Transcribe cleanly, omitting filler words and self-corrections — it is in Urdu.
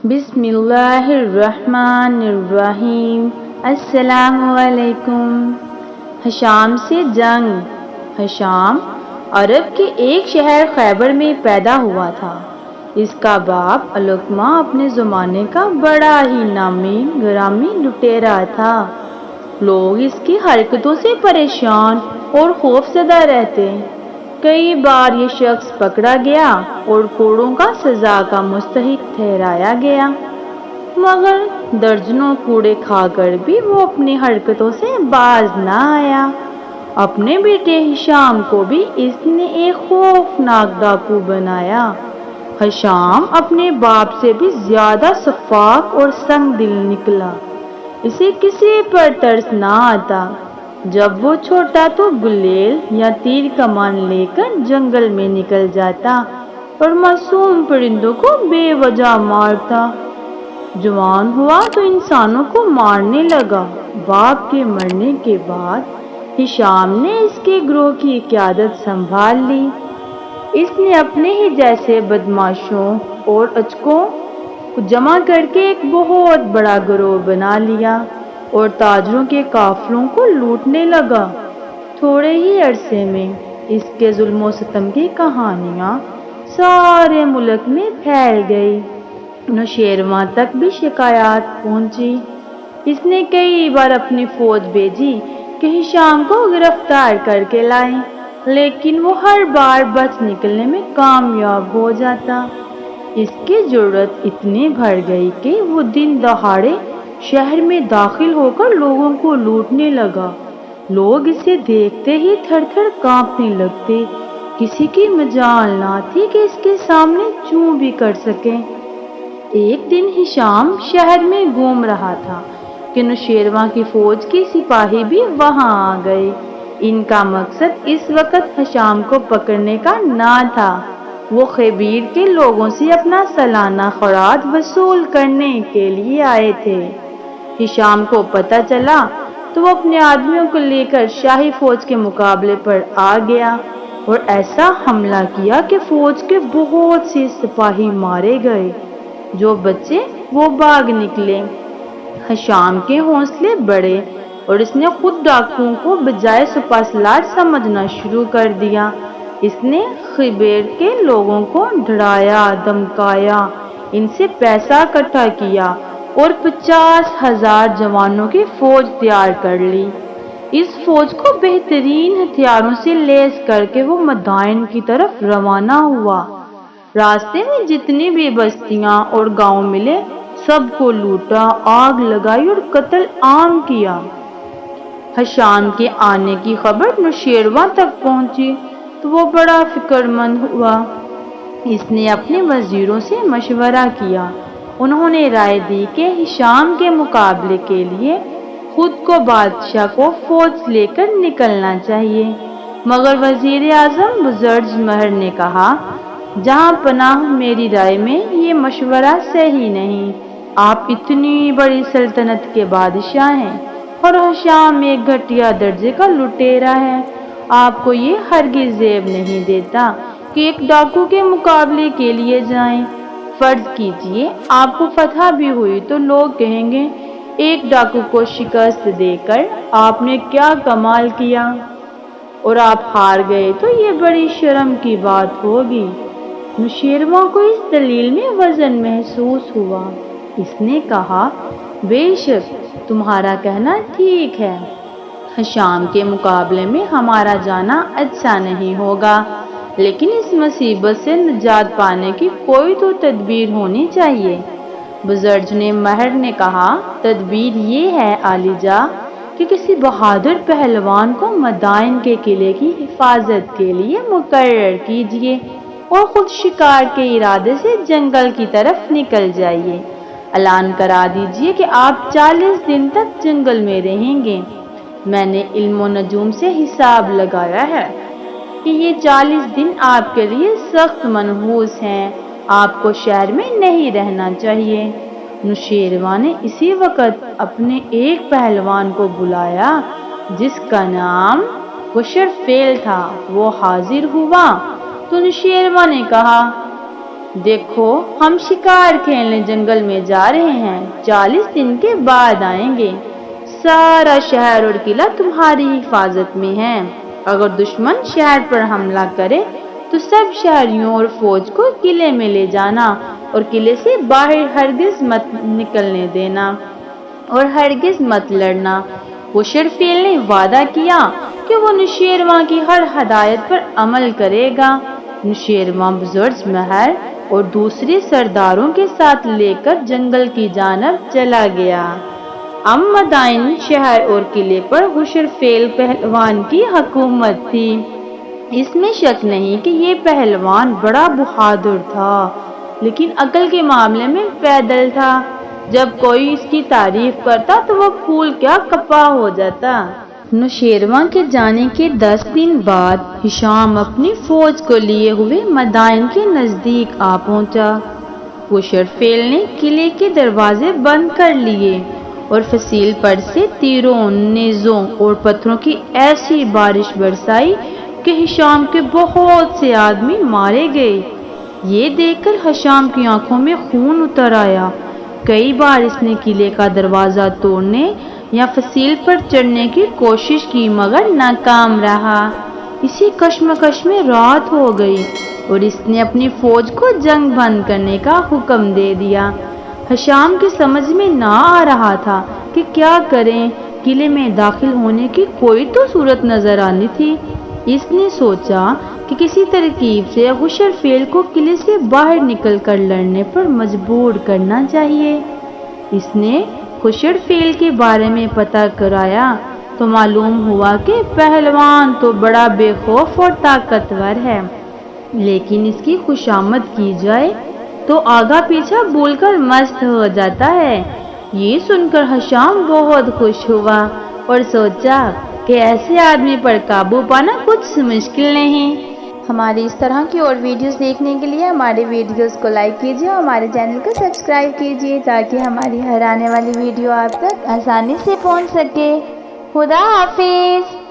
بسم اللہ الرحمن الرحیم۔ السلام علیکم۔ حشام سے جنگ۔ حشام عرب کے ایک شہر خیبر میں پیدا ہوا تھا۔ اس کا باپ علقمہ اپنے زمانے کا بڑا ہی نامی گرامی لٹیرا تھا۔ لوگ اس کی حرکتوں سے پریشان اور خوف زدہ رہتے۔ کئی بار یہ شخص پکڑا گیا اور کوڑوں کا سزا کا مستحق ٹھہرایا گیا، مگر درجنوں کوڑے کھا کر بھی وہ اپنی حرکتوں سے باز نہ آیا۔ اپنے بیٹے حشام کو بھی اس نے ایک خوفناک ڈاکو بنایا۔ حشام اپنے باپ سے بھی زیادہ شفاق اور سنگ دل نکلا۔ اسے کسی پر ترس نہ آتا۔ جب وہ چھوٹا تو گلیل یا تیر کمان لے کر جنگل میں نکل جاتا اور معصوم پرندوں کو بے وجہ مارتا۔ جوان ہوا تو انسانوں کو مارنے لگا۔ باپ کے مرنے کے بعد حشام نے اس کے گروہ کی قیادت سنبھال لی۔ اس نے اپنے ہی جیسے بدماشوں اور اچکوں کو جمع کر کے ایک بہت بڑا گروہ بنا لیا اور تاجروں کے قافلوں کو لوٹنے لگا۔ تھوڑے ہی عرصے میں اس کے ظلم و ستم کی کہانیاں سارے ملک میں پھیل گئی۔ نوشیروان تک بھی شکایات پہنچی۔ اس نے کئی بار اپنی فوج بھیجی کہ حشام کو گرفتار کر کے لائیں، لیکن وہ ہر بار بچ نکلنے میں کامیاب ہو جاتا۔ اس کی جرأت اتنی بڑھ گئی کہ وہ دن دہاڑے شہر میں داخل ہو کر لوگوں کو لوٹنے لگا۔ لوگ اسے دیکھتے ہی تھر تھر کانپنے لگتے۔ کسی کی مجال نہ تھی کہ اس کے سامنے چوں بھی کر سکے۔ ایک دن حشام شہر میں گھوم رہا تھا کہ نوشیروان کی فوج کے سپاہی بھی وہاں آ گئے۔ ان کا مقصد اس وقت حشام کو پکڑنے کا نہ تھا، وہ خیبر کے لوگوں سے اپنا سالانہ خراج وصول کرنے کے لیے آئے تھے۔ حشام کو پتہ چلا تو وہ اپنے آدمیوں کو لے کر شاہی فوج کے مقابلے پر آ گیا اور ایسا حملہ کیا کہ فوج کے بہت سے سپاہی مارے گئے۔ جو بچے وہ بھاگ نکلے۔ حشام کے حوصلے بڑھے اور اس نے خود ڈاکوؤں کو بجائے سپہ سالار سمجھنا شروع کر دیا۔ اس نے خیبر کے لوگوں کو ڈرایا دھمکایا، ان سے پیسہ اکٹھا کیا اور 50,000 جوانوں کی فوج تیار کر لی۔ اس فوج کو بہترین ہتھیاروں سے لیس کر کے وہ مدائن کی طرف روانہ ہوا۔ راستے میں جتنی بھی بستیاں اور گاؤں ملے سب کو لوٹا، آگ لگائی اور قتل عام کیا۔ حشام کے آنے کی خبر نوشیروان تک پہنچی تو وہ بڑا فکر مند ہوا۔ اس نے اپنے وزیروں سے مشورہ کیا۔ انہوں نے رائے دی کہ حشام کے مقابلے کے لیے خود کو بادشاہ کو فوج لے کر نکلنا چاہیے، مگر وزیر اعظم بزرج مہر نے کہا، جہاں پناہ میری رائے میں یہ مشورہ صحیح نہیں۔ آپ اتنی بڑی سلطنت کے بادشاہ ہیں اور حشام ایک گھٹیا درجے کا لٹیرا ہے۔ آپ کو یہ ہرگز زیب نہیں دیتا کہ ایک ڈاکو کے مقابلے کے لیے جائیں۔ فرض کیجئے آپ کو فتح بھی ہوئی تو لوگ کہیں گے ایک ڈاکو کو شکست دے کر آپ نے کیا کمال کیا، اور آپ ہار گئے تو یہ بڑی شرم کی بات ہوگی۔ نوشیروان کو اس دلیل میں وزن محسوس ہوا۔ اس نے کہا، بے شک تمہارا کہنا ٹھیک ہے، حشام کے مقابلے میں ہمارا جانا اچھا نہیں ہوگا، لیکن اس مصیبت سے نجات پانے کی کوئی تو تدبیر ہونی چاہیے۔ بزرج مہر نے کہا، تدبیر یہ ہے عالیجا کہ کسی بہادر پہلوان کو مدائن کے قلعے کی حفاظت کے لیے مقرر کیجیے اور خود شکار کے ارادے سے جنگل کی طرف نکل جائیے۔ اعلان کرا دیجیے کہ آپ 40 دن تک جنگل میں رہیں گے۔ میں نے علم و نجوم سے حساب لگایا ہے کہ یہ 40 دن آپ کے لیے سخت منحوس ہیں، آپ کو شہر میں نہیں رہنا چاہیے۔ نوشیروان نے اسی وقت اپنے ایک پہلوان کو بلایا جس کا نام بشر فیل تھا۔ وہ حاضر ہوا تو نوشیروان نے کہا، دیکھو ہم شکار کھیلنے جنگل میں جا رہے ہیں، 40 دن کے بعد آئیں گے، سارا شہر اور قلعہ تمہاری حفاظت میں ہے، اگر دشمن شہر پر حملہ کرے تو سب شہریوں اور فوج کو قلعے میں لے جانا اور قلعے سے باہر ہرگز مت نکلنے دینا اور ہرگز مت لڑنا۔ خسرو نے وعدہ کیا کہ وہ نوشیروان کی ہر ہدایت پر عمل کرے گا۔ نوشیروان بزرگ مہر اور دوسرے سرداروں کے ساتھ لے کر جنگل کی جانب چلا گیا۔ اب مدائن شہر اور قلعے پر خسرو پہلوان کی حکومت تھی۔ اس میں شک نہیں کہ یہ پہلوان بڑا بہادر تھا، لیکن عقل کے معاملے میں پیدل تھا۔ جب کوئی اس کی تعریف کرتا تو وہ پھول کیا کپا ہو جاتا۔ نوشیروان کے جانے کے 10 دن بعد ہشام اپنی فوج کو لیے ہوئے مدائن کے نزدیک آ پہنچا۔ خسرو نے قلعے کے دروازے بند کر لیے اور فضیل پر سے تیروں، نیزوں اور پتھروں کی ایسی بارش برسائی کہ ہشام کے بہت سے آدمی مارے گئے۔ یہ دیکھ کر ہشام کی آنکھوں میں خون اتر آیا۔ کئی بار اس نے قلعے کا دروازہ توڑنے یا فضیل پر چڑھنے کی کوشش کی مگر ناکام رہا۔ اسی کشمکش میں رات ہو گئی اور اس نے اپنی فوج کو جنگ بند کرنے کا حکم دے دیا۔ ہشام کی سمجھ میں نہ آ رہا تھا کہ کیا کریں، قلعے میں داخل ہونے کی کوئی تو صورت نظر آنی تھی۔ اس نے سوچا کہ کسی ترکیب سے خسرو کو قلعے سے باہر نکل کر لڑنے پر مجبور کرنا چاہیے۔ اس نے خسرو کے بارے میں پتہ کرایا تو معلوم ہوا کہ پہلوان تو بڑا بے خوف اور طاقتور ہے، لیکن اس کی خوشامد کی جائے تو آگا پیچھا بھول کر مست ہو جاتا ہے۔ یہ سن کر ہشام بہت خوش ہوا اور سوچا کہ ایسے آدمی پر قابو پانا کچھ مشکل نہیں۔ ہماری اس طرح کی اور ویڈیوز دیکھنے کے لیے ہمارے ویڈیوز کو لائک کیجیے اور ہمارے چینل کو سبسکرائب کیجیے تاکہ ہماری ہر آنے والی ویڈیو آپ تک آسانی سے پہنچ سکے۔ خدا حافظ۔